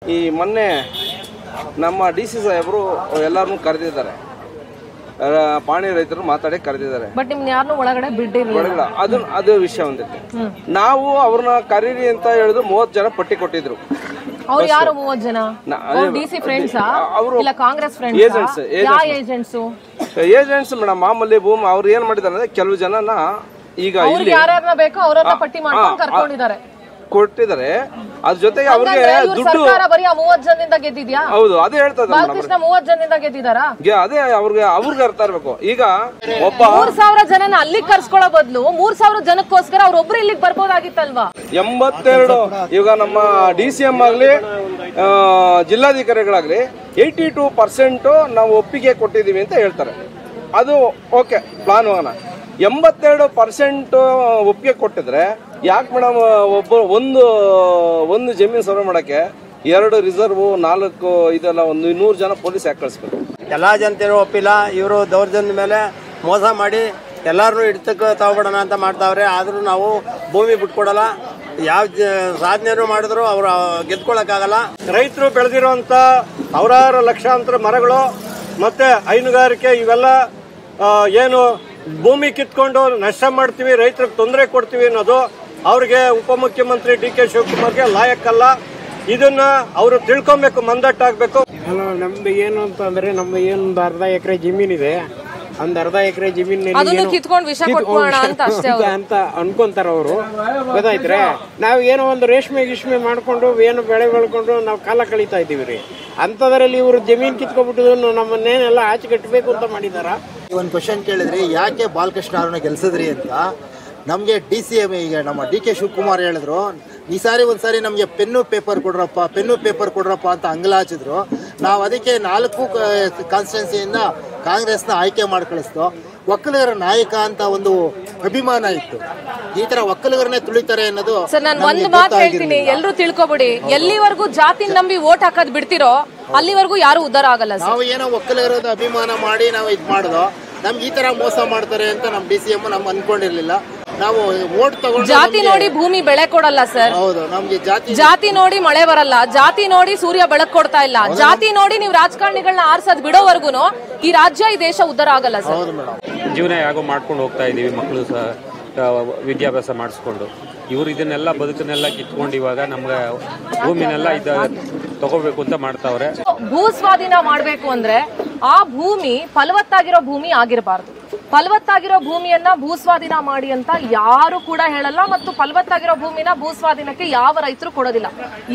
ಈ ಮೊನ್ನೆ ನಮ್ಮ DC ಸಾಹೇಬರು ಎಲ್ಲರನ್ನೂ ಕರೆದಿದ್ದಾರೆ, ಪಾಣಿ ರೈತರು ಮಾತಾಡಿ ಕರೆದಿದ್ದಾರೆ. ಬಟ್ ನಿಮ್ನ ಯಾರನ್ನೂ ಒಳಗಡೆ ಬಿಟ್ಟಿರಲಿಲ್ಲ. ಅದು ವಿಷಯ ಒಂದಿತ್ತು. ನಾವು ಅವ್ರನ್ನ ಕರೀರಿ ಅಂತ ಹೇಳಿದ್ರು 30 ಜನ ಪಟ್ಟಿ ಕೊಟ್ಟಿದ್ರು. ಅವ್ರು ಯಾರು 30 ಜನ? DC ಫ್ರೆಂಡ್ಸಾ ಇಲ್ಲ ಕಾಂಗ್ರೆಸ್ ಫ್ರೆಂಡ್ಸ್? Agents madam. ಮಾಮೂಲಿ ಭೂಮಿ ಅವ್ರು ಏನ್ ಮಾಡಿದಾರೆ ಅಂದ್ರೆ ಕೆಲವು ಜನನ ಈಗ ಯಾರ್ಯಾರನ್ನ ಬೇಕೋ ಅವ್ರನ್ನ ಪಟ್ಟಿ ಮಾಡ್ಕೊಂಡು ಕರ್ಕೊಂಡಿದ್ದಾರೆ, ಕೊಟ್ಟಿದ್ದಾರೆ. ಅದ್ರ ಜೊತೆಗೆ ಅವ್ರಿಗೆ ದುಡ್ಡು ಬರೀ 30 ಜನದಿಂದ ಗೆದ್ದಿದ್ಯಾ? ಹೌದು, ಅದೇ ಹೇಳ್ತಾ ಇದ್ದಾರೆ. 30 ಜನದಿಂದ ಗೆದ್ದಿದಾರಾ? ಅದೇ ಅವ್ರಿಗೆ ಅರ್ಥ ಇರ್ಬೇಕು. ಈಗ ಒಬ್ಬ 3000 ಜನನ ಅಲ್ಲಿಗೆ ಕರ್ಸ್ಕೊಳ್ಳೋ ಬದಲು 3000 ಜನಕ್ಕೋಸ್ಕರ ಅವ್ರೊಬ್ರು ಇಲ್ಲಿಗೆ ಬರ್ಬೋದಾಗಿತ್ತಲ್ವಾ? 82 ಈಗ ನಮ್ಮ DCM ಆಗ್ಲಿ ಜಿಲ್ಲಾಧಿಕಾರಿಗಳಾಗ್ಲಿ 82% ನಾವು ಒಪ್ಪಿಗೆ ಕೊಟ್ಟಿದೀವಿ ಅಂತ ಹೇಳ್ತಾರೆ. ಅದು ಓಕೆ, ಪ್ಲಾನ್ ಹೋಗೋಣ. 82% ಒಪ್ಪಿಗೆ ಕೊಟ್ಟಿದ್ರೆ ಯಾಕೆ ಮೇಡಮ್ ಒಂದು ಜಮೀನು ಸರ್ವೆ ಮಾಡಕ್ಕೆ 2 ರಿಸರ್ವ್ 4 ಇದೆಲ್ಲ 100 ಜನ ಪೊಲೀಸ್ ಯಾಕೆ ಕಳಿಸ್ಬೇಕು? ಎಲ್ಲಾ ಜನತೆಯೂ ಒಪ್ಪಿಲ್ಲ. ಇವರು ದೌರ್ಜನ್ಯ ಮೇಲೆ ಮೋಸ ಮಾಡಿ ಎಲ್ಲಾರನ್ನೂ ಹಿಡಿತಕ್ಕೆ ತಗೊಬಿಡೋಣ ಅಂತ ಮಾಡ್ತಾವ್ರೆ. ಆದ್ರೂ ನಾವು ಭೂಮಿ ಬಿಟ್ಕೊಡಲ್ಲ. ಯಾವ ಸಾಧನೆಯನ್ನು ಮಾಡಿದ್ರು ಅವ್ರು ಗೆದ್ಕೊಳಕ್ಕಾಗಲ್ಲ. ರೈತರು ಬೆಳೆದಿರುವಂತ ಸಾವಿರಾರು ಲಕ್ಷಾಂತರ ಮರಗಳು ಮತ್ತೆ ಹೈನುಗಾರಿಕೆ ಇವೆಲ್ಲ ಏನು ಭೂಮಿ ಕಿತ್ಕೊಂಡು ನಷ್ಟ ಮಾಡ್ತೀವಿ, ರೈತರಿಗೆ ತೊಂದರೆ ಕೊಡ್ತೀವಿ ಅನ್ನೋದು ಅವ್ರಿಗೆ ಉಪಮುಖ್ಯಮಂತ್ರಿ DK ಶಿವಕುಮಾರ್ಗೆ ಲಾಯಕ್ಕಲ್ಲ. ಇದನ್ನ ಅವರು ತಿಳ್ಕೊಬೇಕು, ಮಂದಟ್ಟಾಗಬೇಕು. ನಮ್ದು ಏನು ಅಂತ ಅಂದ್ರೆ ನಮ್ದು ಏನೊಂದು ಅರ್ಧ ಎಕರೆ ಜಮೀನಿದೆ. ಒಂದ್ ಅರ್ಧ ಎಕರೆ ಜಮೀನಿನಲ್ಲಿ ಅಂತ ಅನ್ಕೊಂತಾರ ಅವರು. ಗೊತ್ತಾಯ್ತ್ರೆ, ನಾವ್ ಏನೋ ಒಂದು ರೇಷ್ಮೆ ಗಿಷ್ಮೆ ಮಾಡ್ಕೊಂಡು ಏನು ಬೆಳೆ ಬೆಳ್ಕೊಂಡು ನಾವು ಕಾಲ ಕಳೀತಾ ಇದೀವಿ ರೀ. ಅಂತದ್ರಲ್ಲಿ ಇವರು ಜಮೀನ್ ಕಿತ್ಕೊಬಿಟ್ಟು ನಮ್ಮನ್ನೇನೆಲ್ಲ ಆಚೆ ಕಟ್ಟಬೇಕು ಅಂತ ಮಾಡಿದಾರ. ಒಂದು ಕ್ವಶನ್ ಕೇಳಿದ್ರಿ, ಯಾಕೆ ಬಾಲಕೃಷ್ಣ ಅವ್ರನ್ನ ಗೆಲ್ಸಿದ್ರಿ ಅಂತ. ನಮಗೆ DCM ಈಗ ನಮ್ಮ DK ಶಿವಕುಮಾರ್ ಹೇಳಿದ್ರು, ಈ ಸಾರಿ ಒಂದ್ಸಾರಿ ನಮಗೆ ಪೆನ್ನು ಪೇಪರ್ ಕೊಡ್ರಪ್ಪ ಅಂತ ಅಂಗಲಾಚಿದ್ರು. ನಾವು ಅದಕ್ಕೆ 4 ಕಾನ್ಸ್ಟಿಟ್ಯೂನ್ಸಿಯಿಂದ ಕಾಂಗ್ರೆಸ್ನ ಆಯ್ಕೆ ಮಾಡಿ ಕಳಿಸ್ತು. ಒಕ್ಕಲಿಗರ ನಾಯಕ ಅಂತ ಒಂದು ಅಭಿಮಾನ ಇತ್ತು. ಈ ತರ ಒಕ್ಕಲಿಗರನ್ನೇ ತುಳಿತಾರೆ ಅನ್ನೋದು. ಸರ್, ನಾನು ಒಂದು ಮಾತು ಹೇಳ್ತೀನಿ, ಎಲ್ಲರೂ ತಿಳ್ಕೊಬಿಡಿ. ಎಲ್ಲಿವರೆಗೂ ಜಾತಿ ನಂಬಿ ವೋಟ್ ಹಾಕೋದ್ ಬಿಡ್ತಿರೋ ಅಲ್ಲಿವರೆಗೂ ಯಾರು ಉದ್ಧಾರ ಆಗಲ್ಲ. ನಾವು ಏನೋ ಒಕ್ಕಲಿಗರದ ಅಭಿಮಾನ ಮಾಡಿ ನಾವು ಇದು ಮಾಡಿದೋ, ನಮ್ಗೆ ಈ ತರ ಮೋಸ ಮಾಡ್ತಾರೆ ಅಂತ ನಮ್ಮ DCM ನಮ್ಗೆ ಅನ್ಕೊಂಡಿರ್ಲಿಲ್ಲ. ನಾವು ವೋಟ್ ತಗೊಂಡು ಜಾತಿ ನೋಡಿ ಭೂಮಿ ಬೆಳೆ ಕೊಡಲ್ಲ ಸರ್. ಹೌದು, ನಮ್ಗೆ ಜಾತಿ ನೋಡಿ ಮಳೆ ಬರಲ್ಲ, ಜಾತಿ ನೋಡಿ ಸೂರ್ಯ ಬೆಳಕು ಕೊಡ್ತಾ ಇಲ್ಲ, ಜಾತಿ ನೋಡಿ ನೀವು ರಾಜಕಾರಣಿಗಳನ್ನ ಆರ್ಸೋದ್ ಬಿಡೋವರೆಗೂ ಈ ರಾಜ್ಯ ಈ ದೇಶ ಉದ್ಧಾರ ಆಗಲ್ಲ ಸರ್. ಜೀವನ ಯಾಗೋ ಮಾಡ್ಕೊಂಡು ಹೋಗ್ತಾ ಇದೀವಿ, ಮಕ್ಕಳು ಸಹ ವಿದ್ಯಾಭ್ಯಾಸ ಮಾಡಿಸ್ಕೊಂಡು. ಇವ್ರು ಇದನ್ನೆಲ್ಲ ಬದುಕನ್ನೆಲ್ಲ ಕಿತ್ಕೊಂಡು ಇವಾಗ ನಮ್ಗೆ ಭೂಮಿನೆಲ್ಲ ತಗೋಬೇಕು ಅಂತ ಮಾಡ್ತಾವ್ರೆ. ಭೂ ಸ್ವಾಧೀನ ಮಾಡ್ಬೇಕು ಅಂದ್ರೆ ಆ ಭೂಮಿ ಫಲವತ್ತಾಗಿರೋ ಭೂಮಿ ಆಗಿರಬಾರ್ದು. ಫಲವತ್ತಾಗಿರೋ ಭೂಮಿಯನ್ನ ಭೂಸ್ವಾಧೀನ ಮಾಡಿ ಅಂತ ಯಾರು ಕೂಡ ಹೇಳಲ್ಲ. ಮತ್ತು ಫಲವತ್ತಾಗಿರೋ ಭೂಮಿನ ಭೂಸ್ವಾಧೀನಕ್ಕೆ ಯಾವ ರೈತರು ಕೊಡೋದಿಲ್ಲ.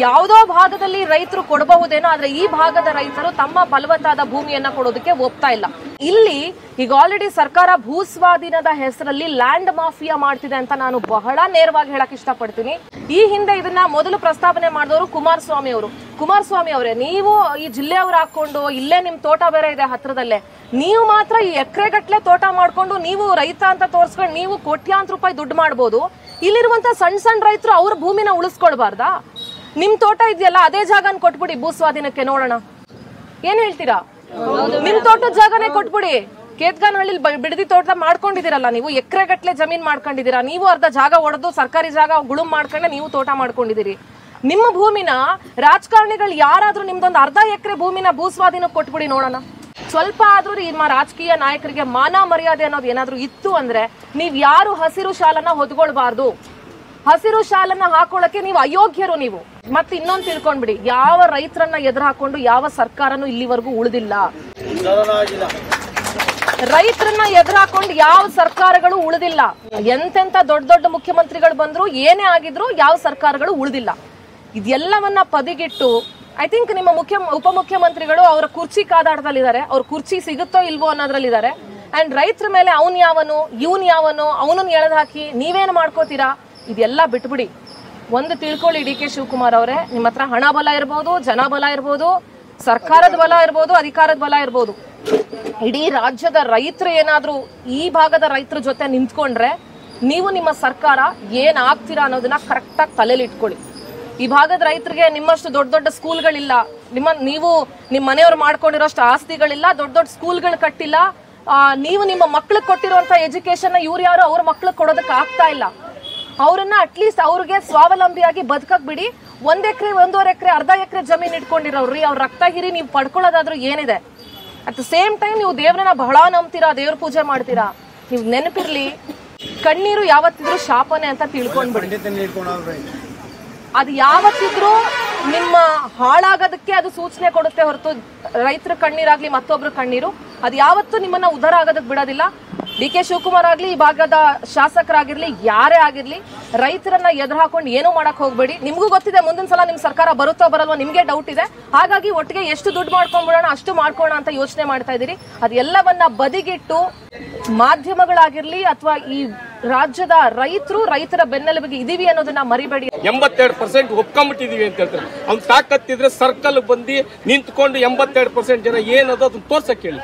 ಯಾವುದೋ ಭಾಗದಲ್ಲಿ ರೈತರು ಕೊಡಬಹುದೇನೋ, ಆದ್ರೆ ಈ ಭಾಗದ ರೈತರು ತಮ್ಮ ಫಲವತ್ತಾದ ಭೂಮಿಯನ್ನ ಕೊಡೋದಕ್ಕೆ ಒಪ್ತಾ ಇಲ್ಲ. ಇಲ್ಲಿ ಈಗ ಆಲ್ರೆಡಿ ಸರ್ಕಾರ ಭೂಸ್ವಾಧೀನದ ಹೆಸರಲ್ಲಿ ಲ್ಯಾಂಡ್ ಮಾಫಿಯಾ ಮಾಡ್ತಿದೆ ಅಂತ ನಾನು ಬಹಳ ನೇರವಾಗಿ ಹೇಳಕ್ ಇಷ್ಟಪಡ್ತೀನಿ. ಈ ಹಿಂದೆ ಇದನ್ನ ಮೊದಲು ಪ್ರಸ್ತಾವನೆ ಮಾಡಿದವರು ಕುಮಾರಸ್ವಾಮಿ ಅವರು. ಕುಮಾರಸ್ವಾಮಿ ಅವರೇ, ನೀವು ಈ ಜಿಲ್ಲೆಯವ್ರು ಹಾಕೊಂಡು ಇಲ್ಲೇ ನಿಮ್ ತೋಟ ಬೇರೆ ಇದೆ ಹತ್ರದಲ್ಲೇ, ನೀವು ಮಾತ್ರ ಈ ಎಕರೆಗಟ್ಲೆ ತೋಟ ಮಾಡ್ಕೊಂಡು ನೀವು ರೈತ ಅಂತ ತೋರ್ಸ್ಕೊಂಡು ನೀವು ಕೋಟ್ಯಾಂತರ ರೂಪಾಯಿ ದುಡ್ಡು ಮಾಡ್ಬೋದು. ಇಲ್ಲಿರುವಂತ ಸಣ್ಣ ರೈತರು ಅವ್ರ ಭೂಮಿನ ಉಳಿಸ್ಕೊಳ್ಬಾರ್ದಾ? ನಿಮ್ ತೋಟ ಇದೆಯಲ್ಲ ಅದೇ ಜಾಗನ ಕೊಟ್ಬಿಡಿ ಭೂಸ್ವಾಧೀನಕ್ಕೆ, ನೋಡೋಣ ಏನ್ ಹೇಳ್ತೀರಾ? ನಿಮ್ ತೋಟದ ಜಾಗನೇ ಕೊಟ್ಬಿಡಿ. ಕೇತ್ಗಾನಹಳ್ಳಿ ಬಿಡದಿ ತೋಟ ಮಾಡ್ಕೊಂಡಿದ್ದೀರಲ್ಲ, ನೀವು ಎಕರೆಗಟ್ಲೆ ಜಮೀನ್ ಮಾಡ್ಕೊಂಡಿದ್ದೀರಾ. ನೀವು ಅರ್ಧ ಜಾಗ ಹೊಡೆದು ಸರ್ಕಾರಿ ಜಾಗ ಗುಳುಂ ಮಾಡ್ಕೊಂಡೆ ನೀವು ತೋಟ ಮಾಡ್ಕೊಂಡಿದ್ದೀರಿ. ನಿಮ್ಮ ಭೂಮಿನ ರಾಜಕಾರಣಿಗಳು ಯಾರಾದ್ರೂ ನಿಮ್ದೊಂದು ಅರ್ಧ ಎಕರೆ ಭೂಮಿನ ಭೂಸ್ವಾಧೀನಕ್ಕೆ ಕೊಟ್ಬಿಡಿ, ನೋಡೋಣ. ಸ್ವಲ್ಪ ಆದ್ರೂ ನಿಮ್ಮ ರಾಜಕೀಯ ನಾಯಕರಿಗೆ ಮಾನ ಮರ್ಯಾದೆ ಅನ್ನೋದು ಏನಾದ್ರೂ ಇತ್ತು ಅಂದ್ರೆ ನೀವ್ ಯಾರು ಹಸಿರು ಶಾಲನ್ನ ಹೊದ್ಕೊಳ್ಬಾರ್ದು. ಹಸಿರು ಶಾಲನ್ನ ಹಾಕೊಳ್ಳಕ್ಕೆ ನೀವು ಅಯೋಗ್ಯರು ನೀವು. ಮತ್ತೆ ಇನ್ನೊಂದು ತಿಳ್ಕೊಂಡ್ಬಿಡಿ, ಯಾವ ರೈತರನ್ನ ಎದುರು ಹಾಕೊಂಡು ಯಾವ ಸರ್ಕಾರನೂ ಇಲ್ಲಿವರೆಗೂ ಉಳಿದಿಲ್ಲ. ರೈತರನ್ನ ಎದುರು ಹಾಕೊಂಡು ಯಾವ ಸರ್ಕಾರಗಳು ಉಳಿದಿಲ್ಲ. ಎಂತೆಂತ ದೊಡ್ಡ ಮುಖ್ಯಮಂತ್ರಿಗಳು ಬಂದ್ರು, ಏನೇ ಆಗಿದ್ರು ಯಾವ ಸರ್ಕಾರಗಳು ಉಳಿದಿಲ್ಲ. ಇದೆಲ್ಲವನ್ನ ಪದಿಗಿಟ್ಟು ಐ ಥಿಂಕ್ ನಿಮ್ಮ ಉಪಮುಖ್ಯಮಂತ್ರಿಗಳು ಅವರ ಕುರ್ಚಿ ಕಾದಾಟದಲ್ಲಿದ್ದಾರೆ. ಅವ್ರ ಕುರ್ಚಿ ಸಿಗುತ್ತೋ ಇಲ್ವೋ ಅನ್ನೋದ್ರಲ್ಲಿದ್ದಾರೆ. ಅಂಡ್ ರೈತರ ಮೇಲೆ ಅವನ್ ಯಾವನು ಇವನ್ ಯಾವನು ಅವನನ್ನ ಎಳೆದು ಹಾಕಿ ನೀವೇನು ಮಾಡ್ಕೋತೀರಾ? ಇದೆಲ್ಲ ಬಿಟ್ಬಿಡಿ. ಒಂದು ತಿಳ್ಕೊಳ್ಳಿ DK ಶಿವಕುಮಾರ್ ಅವರೇ, ನಿಮ್ಮ ಹತ್ರ ಹಣ ಬಲ ಇರ್ಬೋದು, ಜನ ಬಲ ಇರ್ಬೋದು, ಸರ್ಕಾರದ ಬಲ ಇರ್ಬೋದು, ಅಧಿಕಾರದ ಬಲ ಇರ್ಬೋದು. ಇಡೀ ರಾಜ್ಯದ ರೈತರು ಏನಾದ್ರೂ ಈ ಭಾಗದ ರೈತರ ಜೊತೆ ನಿಂತ್ಕೊಂಡ್ರೆ ನೀವು ನಿಮ್ಮ ಸರ್ಕಾರ ಏನ್ ಆಗ್ತೀರಾ ಅನ್ನೋದನ್ನ ಕರೆಕ್ಟಾಗಿ ತಲೆಯಲ್ಲಿ ಇಟ್ಕೊಳ್ಳಿ. ಈ ಭಾಗದ ರೈತರಿಗೆ ನಿಮ್ಮಷ್ಟು ದೊಡ್ಡ ಸ್ಕೂಲ್ಗಳಿಲ್ಲ, ನೀವು ನಿಮ್ಮ ಮನೆಯವ್ರು ಮಾಡ್ಕೊಂಡಿರೋಷ್ಟು ಆಸ್ತಿಗಳಿಲ್ಲ, ದೊಡ್ಡ ಸ್ಕೂಲ್ಗಳು ಕಟ್ಟಿಲ್ಲ. ನೀವು ನಿಮ್ಮ ಮಕ್ಳಿಗೆ ಕೊಟ್ಟಿರುವಂತ ಎಜುಕೇಶನ್ ಇವ್ರು ಯಾರು ಅವ್ರ ಮಕ್ಳಿಗೆ ಕೊಡೋದಕ್ಕೆ ಆಗ್ತಾ ಇಲ್ಲ. ಅವರನ್ನ ಅಟ್ಲೀಸ್ಟ್ ಅವ್ರಿಗೆ ಸ್ವಾವಲಂಬಿಯಾಗಿ ಬದುಕಕ್ ಬಿಡಿ. 1 ಎಕರೆ 1.5 ಎಕರೆ ಅರ್ಧ ಎಕರೆ ಜಮೀನ್ ಇಟ್ಕೊಂಡಿರೋರ್ರಿ, ಅವ್ರ ರಕ್ತ ಹಿರಿ ನೀವು ಪಡ್ಕೊಳ್ಳೋದಾದ್ರೂ ಏನಿದೆ. ಅಟ್ ದ ಸೇಮ್ ಟೈಮ್ ನೀವು ದೇವ್ರನ್ನ ಬಹಳ ನಂಬ್ತೀರಾ, ದೇವ್ರ ಪೂಜೆ ಮಾಡ್ತೀರಾ. ನೀವು ನೆನಪಿರ್ಲಿ, ಕಣ್ಣೀರು ಯಾವತ್ತಿದ್ರು ಶಾಪನೆ ಅಂತ ತಿಳ್ಕೊಂಡ್ಬಿಡಿ. ಅದು ಯಾವತ್ತಿದ್ರು ನಿಮ್ಮ ಹಾಳಾಗೋದಕ್ಕೆ ಅದು ಸೂಚನೆ ಕೊಡುತ್ತೆ ಹೊರತು ರೈತರ ಕಣ್ಣೀರಾಗ್ಲಿ ಮತ್ತೊಬ್ರು ಕಣ್ಣೀರು ಅದು ಯಾವತ್ತೂ ನಿಮ್ಮನ್ನ ಉದ್ಧಾರ ಆಗೋದಕ್ಕೆ ಬಿಡೋದಿಲ್ಲ. DK ಶಿವಕುಮಾರ್ ಆಗ್ಲಿ, ಈ ಭಾಗದ ಶಾಸಕರಾಗಿರ್ಲಿ, ಯಾರೇ ಆಗಿರ್ಲಿ, ರೈತರನ್ನ ಎದುರು ಹಾಕೊಂಡು ಏನೂ ಮಾಡಕ್ ಹೋಗ್ಬೇಡಿ. ನಿಮ್ಗೂ ಗೊತ್ತಿದೆ ಮುಂದಿನ ಸಲ ನಿಮ್ ಸರ್ಕಾರ ಬರುತ್ತೋ ಬರಲ್ವೋ ನಿಮ್ಗೆ ಡೌಟ್ ಇದೆ. ಹಾಗಾಗಿ ಒಟ್ಟಿಗೆ ಎಷ್ಟು ದುಡ್ಡು ಮಾಡ್ಕೊಂಡ್ಬಿಡೋಣ ಅಷ್ಟು ಮಾಡ್ಕೋಣ ಅಂತ ಯೋಚನೆ ಮಾಡ್ತಾ ಇದೀರಿ. ಅದೆಲ್ಲವನ್ನ ಬದಿಗಿಟ್ಟು ಮಾಧ್ಯಮಗಳಾಗಿರ್ಲಿ ಅಥವಾ ಈ ರಾಜ್ಯದ ರೈತರ ಬೆನ್ನೆಲುಬಿಗೆ ಇದೀವಿ ಅನ್ನೋದನ್ನ ಮರಿಬೇಡಿ. 82% ಒಪ್ಕೊಂಡ್ಬಿಟ್ಟಿದೀವಿ ಅಂತ ಹೇಳ್ತಾರೆ. ಅವ್ನು ತಾಕತ್ತಿದ್ರೆ ಸರ್ಕಲ್ ಬಂದು ನಿಂತ್ಕೊಂಡು 82% ಜನ ಏನದು ಅದನ್ನ ತೋರ್ಸಕ್ ಹೇಳಿ.